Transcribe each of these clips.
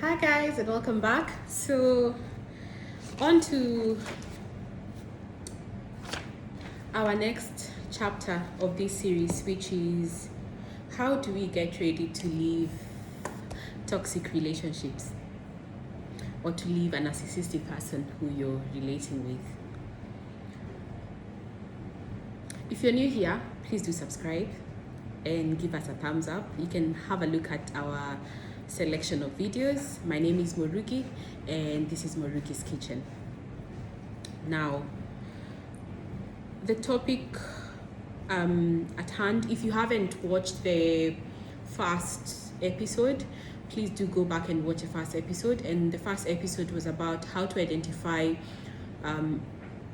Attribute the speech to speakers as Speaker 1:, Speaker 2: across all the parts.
Speaker 1: Hi guys, and welcome back. So on to our next chapter of this series, which is how do we get ready to leave toxic relationships or to leave a narcissistic person who you're relating with. If you're new here, please do subscribe and give us a thumbs up. You can have a look at our selection of videos. My name is Morugi and this is Morugi's Kitchen. Now, the topic at hand, if you haven't watched the first episode, please do go back and watch the first episode. And the first episode was about how to identify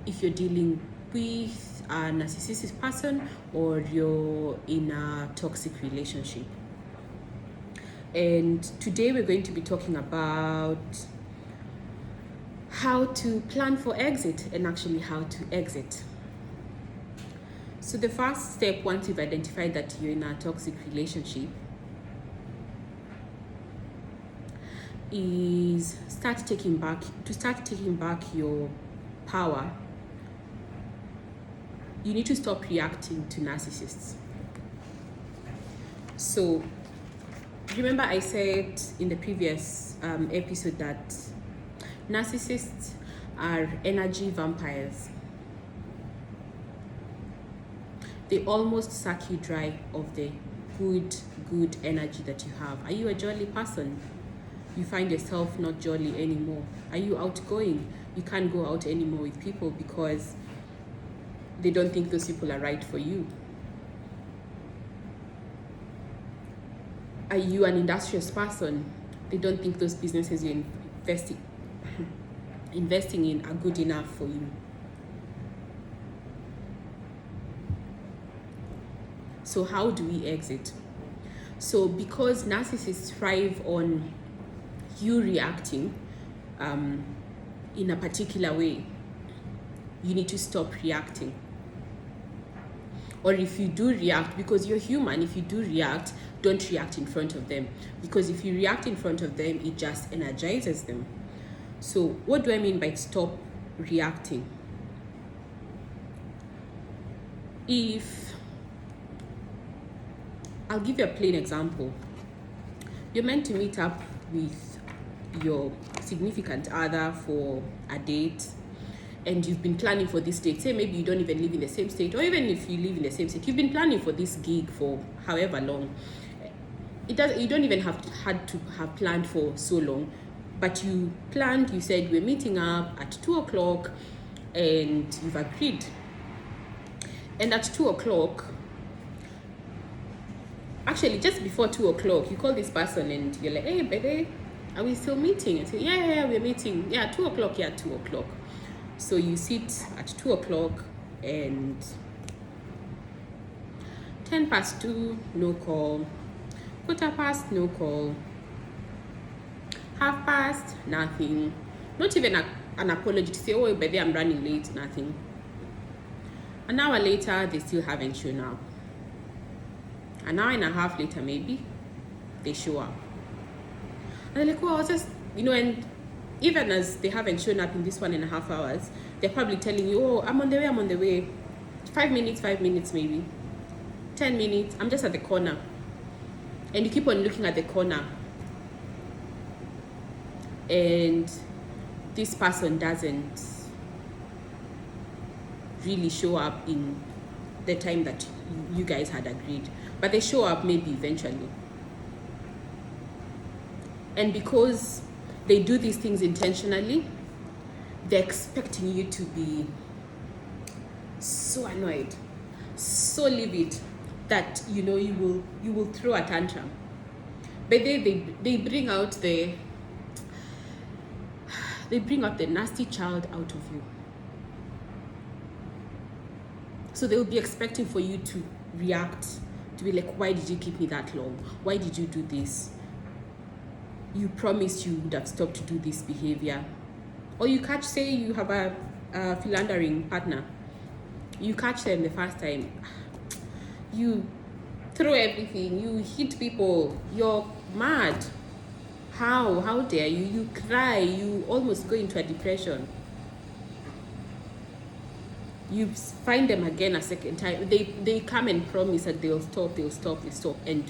Speaker 1: if you're dealing with a narcissistic person or you're in a toxic relationship. And today we're going to be talking about how to plan for exit and actually how to exit. So the first step, once you've identified that you're in a toxic relationship, is start taking back your power. You need to stop reacting to narcissists. So remember I said in the previous episode that narcissists are energy vampires. They almost suck you dry of the good energy that you have. Are you a jolly person? You find yourself not jolly anymore. Are you outgoing? You can't go out anymore with people because they don't think those people are right for you. Are you an industrious person? They don't think those businesses you're investing in are good enough for you. So how do we exit? So because narcissists thrive on you reacting in a particular way, you need to stop reacting. Or if you do react, because you're human, if you do react, don't react in front of them. Because if you react in front of them, it just energizes them. So what do I mean by stop reacting? I'll give you a plain example. You're meant to meet up with your significant other for a date, and you've been planning for this date. Say maybe you don't even live in the same state, or even if you live in the same state, you've been planning for this gig for however long. You don't even had to have planned for so long, but you planned. You said we're meeting up at 2:00, and you've agreed. And at 2:00, actually just before 2:00, you call this person and you're like, "Hey, baby, are we still meeting?" And say, "Yeah, we're meeting. Yeah, 2:00. Yeah, 2:00." So you sit at 2:00 and 2:10, no call. 2:15, no call. 2:30, nothing. Not even an apology to say, "Oh, baby, I'm running late," nothing. An hour later, they still haven't shown up. An hour and a half later, maybe, they show up. And they're like, "Oh, I was just," and even as they haven't shown up in this 1.5 hours, they're probably telling you, "Oh, I'm on the way. 5 minutes maybe. 10 minutes, I'm just at the corner." And you keep on looking at the corner. And this person doesn't really show up in the time that you guys had agreed. But they show up maybe eventually. And because they do these things intentionally, they're expecting you to be so annoyed, so livid that you will throw a tantrum. But they bring out the nasty child out of you. So they will be expecting for you to react, to be like, "Why did you keep me that long? Why did you do this? You promised you would have stopped to do this behavior." Or you say you have a philandering partner. You catch them the first time. You throw everything. You hit people. You're mad. How dare you? You cry, you almost go into a depression. You find them again a second time. They come and promise that they'll stop, and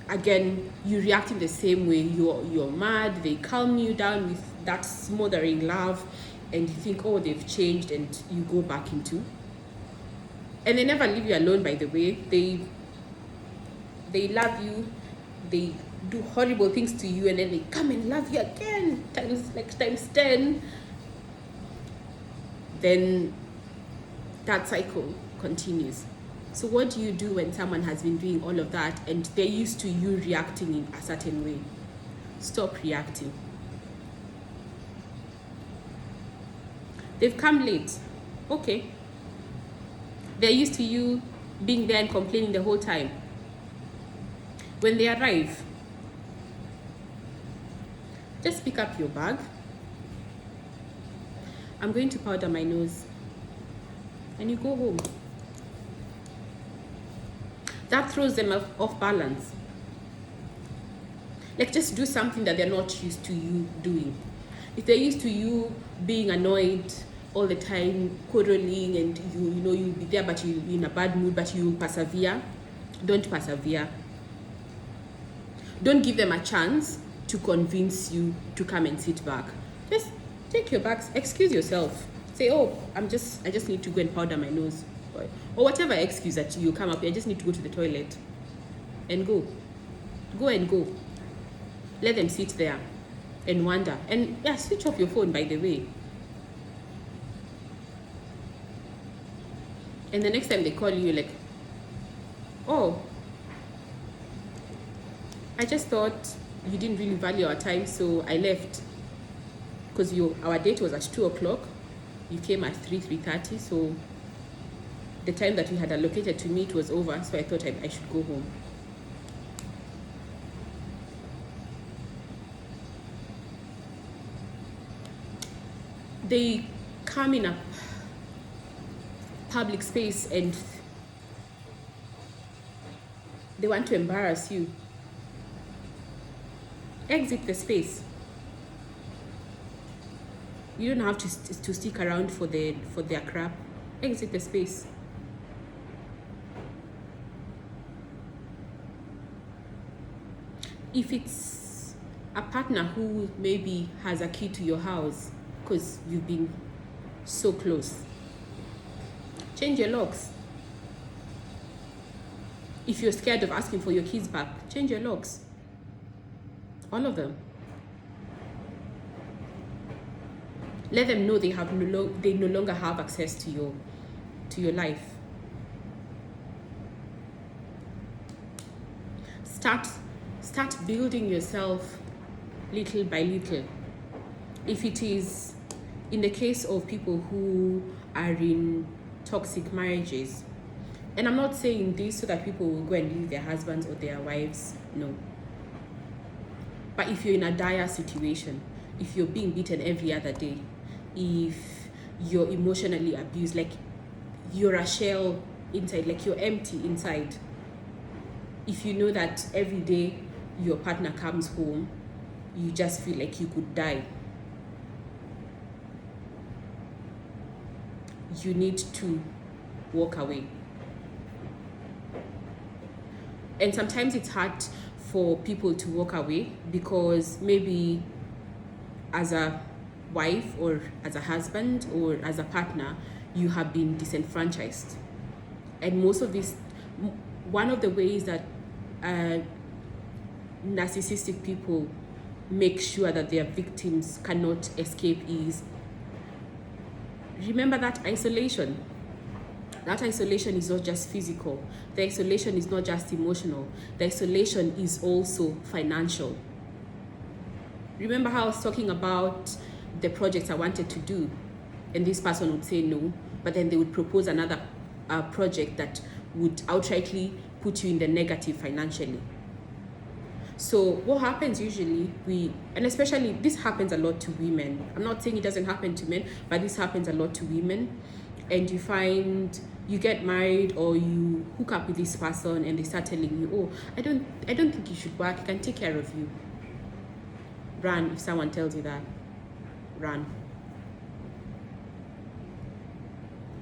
Speaker 1: again you react in the same way. You're mad. They calm you down with that smothering love, and you think, oh, they've changed, and you go back into. And they never leave you alone, by the way. They love you, they do horrible things to you, and then they come and love you again times 10. Then that cycle continues. So what do you do when someone has been doing all of that and they're used to you reacting in a certain way? Stop reacting. They've come late. Okay. They're used to you being there and complaining the whole time. When they arrive, just pick up your bag. I'm going to powder my nose. And you go home. That throws them off balance. Like, just do something that they're not used to you doing. If they're used to you being annoyed all the time, quarreling, and you'll be there, but you're in a bad mood, but you persevere, don't persevere. Don't give them a chance to convince you to come and sit back. Just take your bags, excuse yourself. Say, oh, I just need to go and powder my nose. Or whatever excuse that you come up with, I just need to go to the toilet. And go. Go and go. Let them sit there and wonder. And yeah, switch off your phone, by the way. And the next time they call you, like, oh, I just thought you didn't really value our time, so I left. Because our date was at 2 o'clock. You came at 3:30, so the time that we had allocated to meet was over, so I thought I should go home. They come in a public space and they want to embarrass you. Exit the space. You don't have to stick around for their crap. Exit the space. If it's a partner who maybe has a key to your house because you've been so close, change your locks. If you're scared of asking for your keys back, change your locks. All of them. Let them know they no longer have access to your life. Start building yourself little by little. If it is in the case of people who are in toxic marriages, and I'm not saying this so that people will go and leave their husbands or their wives, no. But if you're in a dire situation, if you're being beaten every other day, if you're emotionally abused, like you're a shell inside, like you're empty inside, if you know that every day your partner comes home, you just feel like you could die, you need to walk away. And sometimes it's hard for people to walk away because maybe as a wife or as a husband or as a partner, you have been disenfranchised. And most of this, one of the ways that narcissistic people make sure that their victims cannot escape is, remember that isolation. That isolation is not just physical. The isolation is not just emotional. The isolation is also financial. Remember how I was talking about the projects I wanted to do, and this person would say no, but then they would propose another project that would outrightly put you in the negative financially. So what happens usually, and especially this happens a lot to women. I'm not saying it doesn't happen to men, but this happens a lot to women. And you find you get married or you hook up with this person and they start telling you, oh, I don't think you should work, I can take care of you. Run if someone tells you that. Run.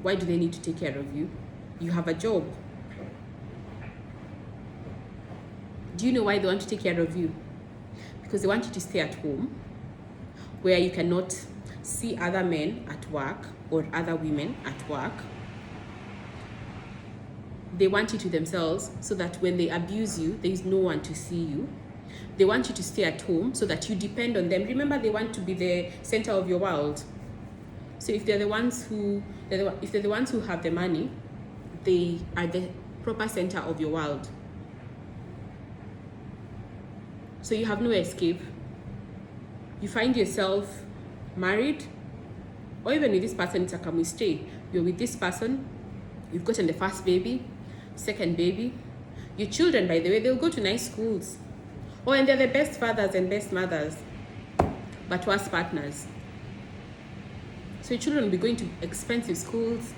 Speaker 1: Why do they need to take care of you? You have a job. Do you know why they want to take care of you? Because they want you to stay at home, where you cannot see other men at work or other women at work. They want you to themselves so that when they abuse you, there is no one to see you. They want you to stay at home so that you depend on them. Remember, they want to be the center of your world. So if they're the ones who have the money, they are the proper center of your world. So you have no escape. You find yourself married, or even with this person, it's a come we stay. You're with this person, you've gotten the first baby, second baby. Your children, by the way, they'll go to nice schools. Oh, and they're the best fathers and best mothers, but worse partners. So your children will be going to expensive schools,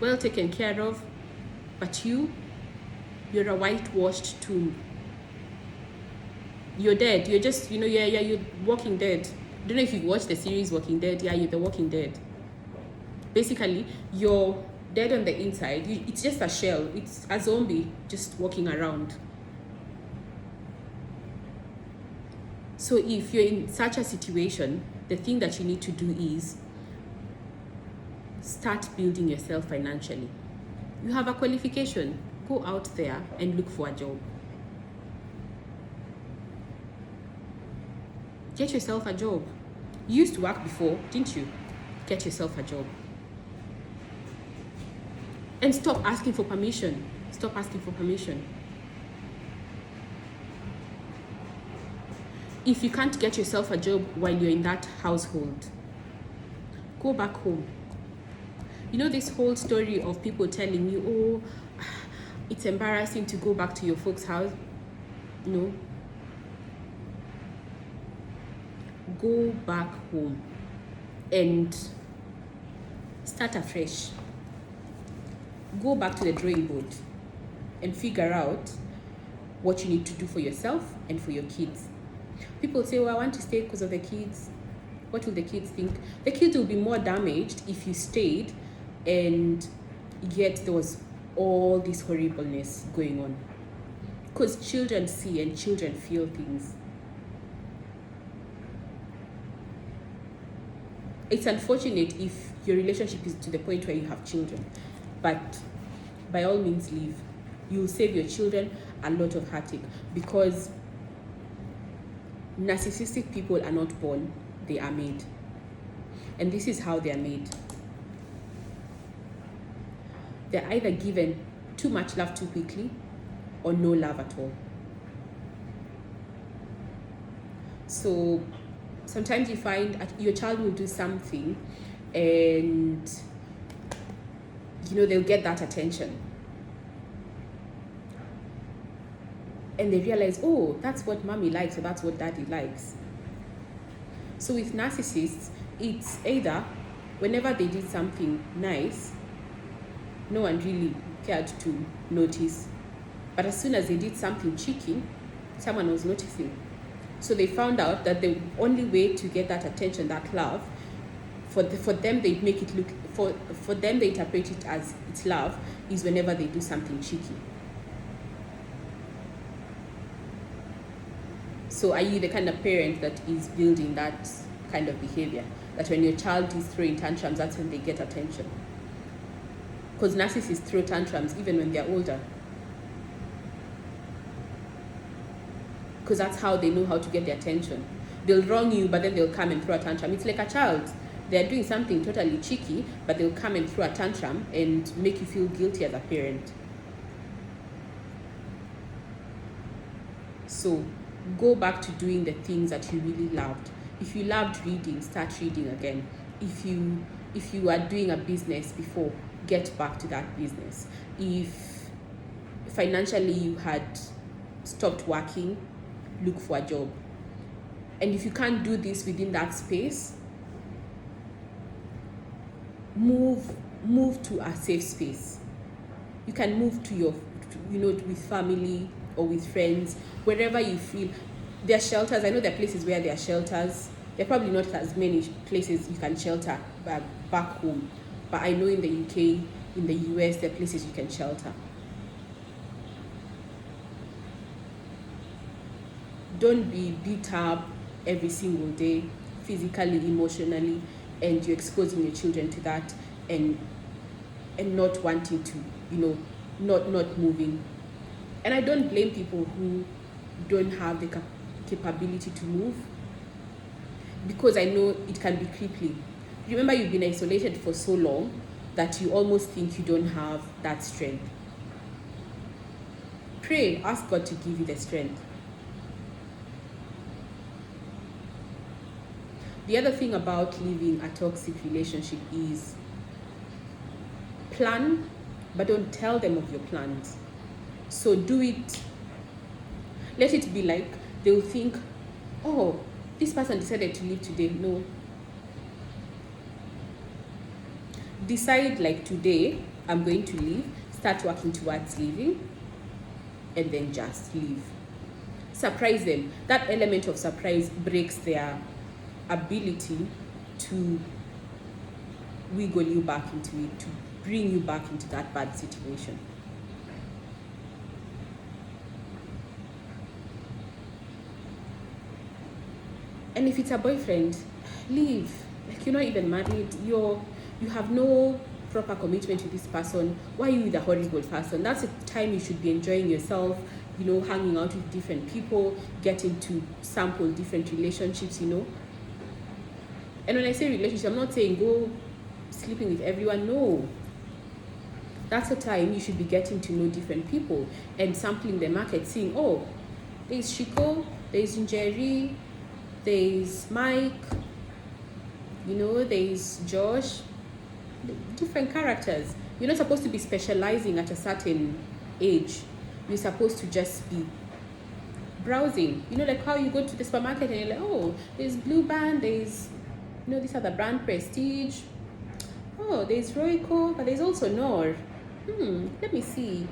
Speaker 1: well taken care of, but you're a whitewashed tomb. You're dead. You're just, you're Walking Dead. I don't know if you've watched the series Walking Dead. Yeah, you're the Walking Dead. Basically, you're dead on the inside. It's just a shell. It's a zombie just walking around. So if you're in such a situation, the thing that you need to do is start building yourself financially. You have a qualification. Go out there and look for a job. Get yourself a job. You used to work before, didn't you? Get yourself a job. And stop asking for permission. Stop asking for permission. If you can't get yourself a job while you're in that household, go back home. You know this whole story of people telling you, oh, it's embarrassing to go back to your folks' house? No. Go back home and start afresh. Go back to the drawing board and figure out what you need to do for yourself and for your kids. People say, well, I want to stay because of the kids. What will the kids think? The kids will be more damaged if you stayed and yet there was all this horribleness going on. Because children see and children feel things. It's unfortunate if your relationship is to the point where you have children, but by all means leave. You'll save your children a lot of heartache, because narcissistic people are not born, they are made. And this is how they are made. They're either given too much love too quickly or no love at all. So sometimes you find your child will do something and they'll get that attention. And they realize, oh, that's what mommy likes or that's what daddy likes. So with narcissists, it's either whenever they did something nice, no one really cared to notice. But as soon as they did something cheeky, someone was noticing. So they found out that the only way to get that attention, that love, for them they make it look, for them they interpret it as it's love, is whenever they do something cheeky. So are you the kind of parent that is building that kind of behavior? That when your child is throwing tantrums, that's when they get attention? Because narcissists throw tantrums even when they're older. Because that's how they know how to get the attention. They'll wrong you, but then they'll come and throw a tantrum. It's like a child. They're doing something totally cheeky, but they'll come and throw a tantrum and make you feel guilty as a parent. So go back to doing the things that you really loved. If you loved reading, start reading again. If you are doing a business before, get back to that business. If financially you had stopped working, look for a job. And if you can't do this within that space, move to a safe space. You can move to your, with family or with friends, wherever you feel. There are shelters. I know there are places where there are shelters. There are probably not as many places you can shelter back home. But I know in the UK, in the US, there are places you can shelter. Don't be beat up every single day, physically, emotionally, and you're exposing your children to that, and not wanting to, not moving. And I don't blame people who don't have the capability to move, because I know it can be crippling. Remember, you've been isolated for so long that you almost think you don't have that strength. Pray, ask God to give you the strength. The other thing about leaving a toxic relationship is plan, but don't tell them of your plans. So do it, let it be like they'll think, oh, this person decided to leave today. No. Decide like, today I'm going to leave, start working towards leaving, and then just leave. Surprise them. That element of surprise breaks their ability to wiggle you back into it, to bring you back into that bad situation. And if it's a boyfriend, leave. Like, you're not even married, you have no proper commitment to this person. Why are you with a horrible person? That's the time you should be enjoying yourself, hanging out with different people, getting to sample different relationships, And when I say relationship, I'm not saying go sleeping with everyone. No. That's the time you should be getting to know different people and sampling the market, seeing, oh, there's Shiko, there's Njeri, there's Mike, there's Josh, different characters. You're not supposed to be specializing at a certain age. You're supposed to just be browsing. Like how you go to the supermarket and you're like, oh, there's Blue Band, there's, these are the brand Prestige. Oh, there's Royco, but there's also Nor. Let me see.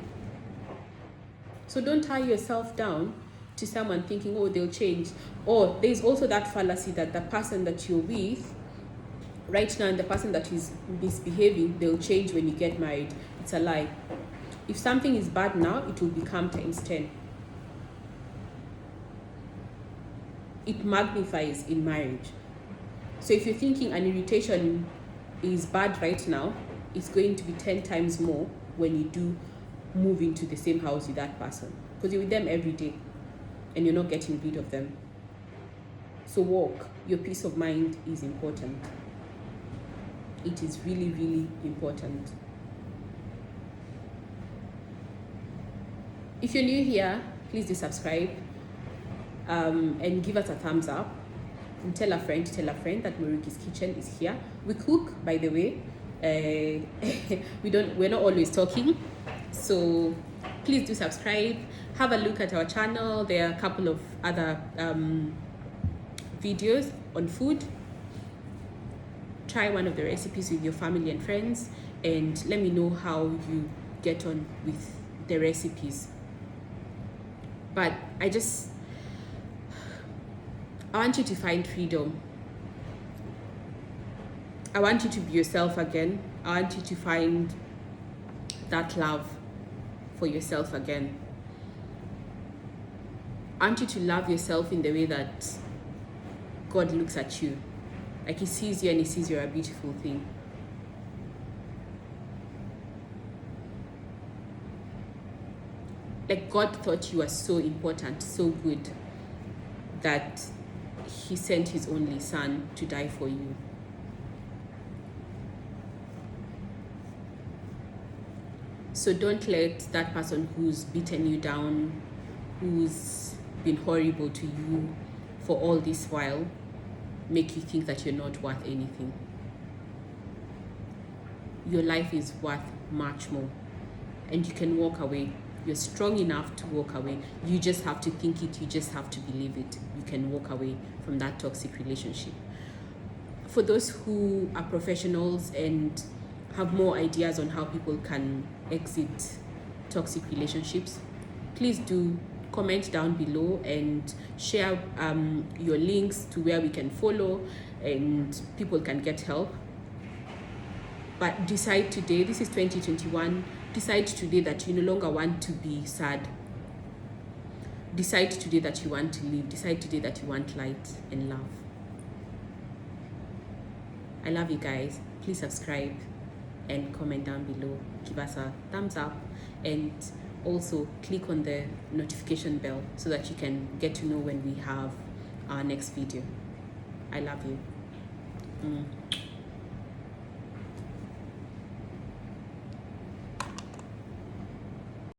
Speaker 1: So don't tie yourself down to someone thinking, oh, they'll change. Or there's also that fallacy that the person that you're with right now and the person that is misbehaving, they'll change when you get married. It's a lie. If something is bad now, it will become times 10. It magnifies in marriage. So if you're thinking an irritation is bad right now, it's going to be 10 times more when you do move into the same house with that person, because you're with them every day and you're not getting rid of them. So walk. Your peace of mind is important. It is really, really important. If you're new here, please do subscribe and give us a thumbs up. And tell a friend that Morugi's Kitchen is here. We cook, by the way. We're not always talking. So please do subscribe. Have a look at our channel. There are a couple of other videos on food. Try one of the recipes with your family and friends, and let me know how you get on with the recipes. But I want you to find freedom. I want you to be yourself again. I want you to find that love for yourself again. I want you to love yourself in the way that God looks at you. Like He sees you and He sees you're a beautiful thing. Like God thought you were so important, so good, that He sent His only Son to die for you. So don't let that person who's beaten you down, who's been horrible to you for all this while, make you think that you're not worth anything. Your life is worth much more, and you can walk away. You're strong enough to walk away. You just have to think it. You just have to believe it. You can walk away from that toxic relationship. For those who are professionals and have more ideas on how people can exit toxic relationships, please do comment down below and share your links to where we can follow and people can get help. But decide today, this is 2021, decide today that you no longer want to be sad. Decide today that you want to live. Decide today that you want light and love. I love you guys. Please subscribe and comment down below. Give us a thumbs up and also click on the notification bell so that you can get to know when we have our next video. I love you.